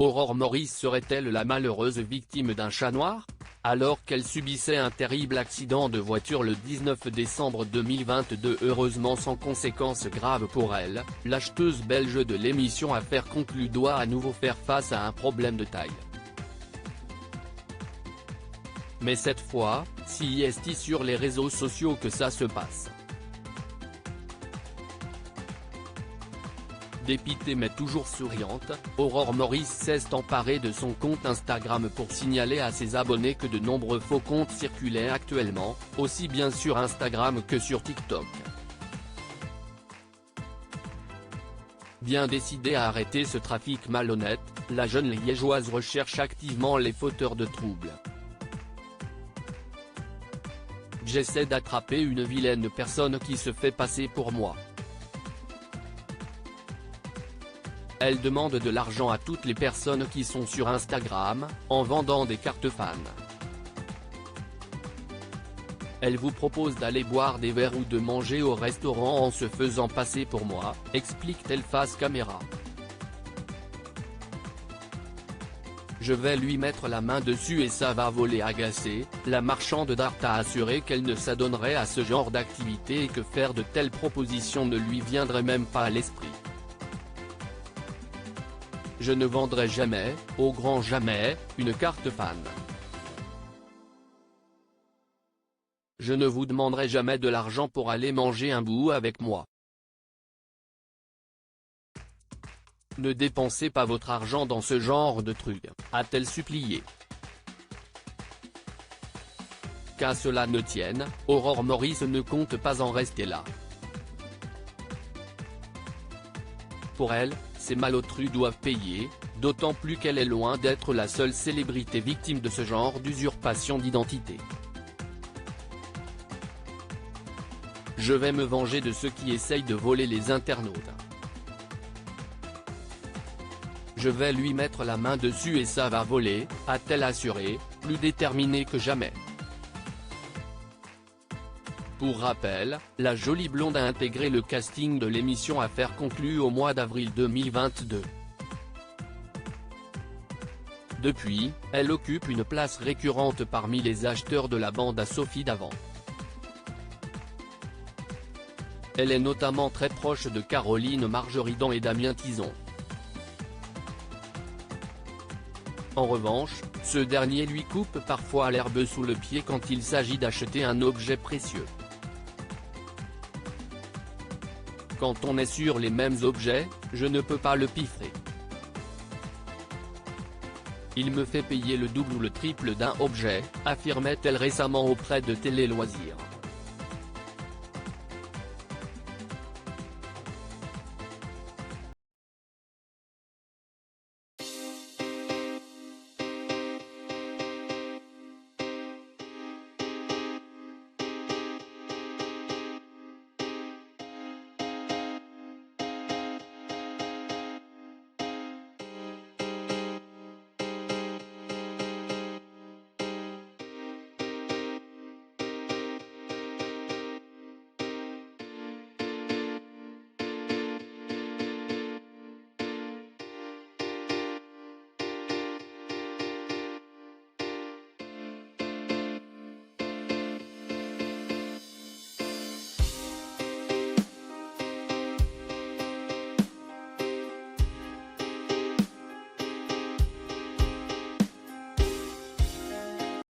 Aurore Maurice serait-elle la malheureuse victime d'un chat noir? Alors qu'elle subissait un terrible accident de voiture le 19 décembre 2022 heureusement sans conséquences graves pour elle, l'acheteuse belge de l'émission Affaires conclues doit à nouveau faire face à un problème de taille. Mais cette fois, c'est sur les réseaux sociaux que ça se passe. Dépitée mais toujours souriante, Aurore Maurice s'est emparée de son compte Instagram pour signaler à ses abonnés que de nombreux faux comptes circulaient actuellement, aussi bien sur Instagram que sur TikTok. Bien décidée à arrêter ce trafic malhonnête, la jeune liégeoise recherche activement les fauteurs de troubles. J'essaie d'attraper une vilaine personne qui se fait passer pour moi. Elle demande de l'argent à toutes les personnes qui sont sur Instagram, en vendant des cartes fans. Elle vous propose d'aller boire des verres ou de manger au restaurant en se faisant passer pour moi, explique-t-elle face caméra. Je vais lui mettre la main dessus et ça va voler agacée, la marchande d'art a assuré qu'elle ne s'adonnerait à ce genre d'activité et que faire de telles propositions ne lui viendrait même pas à l'esprit. Je ne vendrai jamais, au grand jamais, une carte fan. Je ne vous demanderai jamais de l'argent pour aller manger un bout avec moi. Ne dépensez pas votre argent dans ce genre de truc, a-t-elle supplié. Qu'à cela ne tienne, Aurore Maurice ne compte pas en rester là. Pour elle, ces malotrus doivent payer, d'autant plus qu'elle est loin d'être la seule célébrité victime de ce genre d'usurpation d'identité. Je vais me venger de ceux qui essayent de voler les internautes. Je vais lui mettre la main dessus et ça va voler, a-t-elle assuré, plus déterminée que jamais. Pour rappel, la jolie blonde a intégré le casting de l'émission Affaires conclues au mois d'avril 2022. Depuis, elle occupe une place récurrente parmi les acheteurs de la bande à Sophie Davant. Elle est notamment très proche de Caroline Marjoridan et Damien Tison. En revanche, ce dernier lui coupe parfois l'herbe sous le pied quand il s'agit d'acheter un objet précieux. Quand on est sur les mêmes objets, je ne peux pas le piffrer. Il me fait payer le double ou le triple d'un objet, affirmait-elle récemment auprès de Télé Loisirs.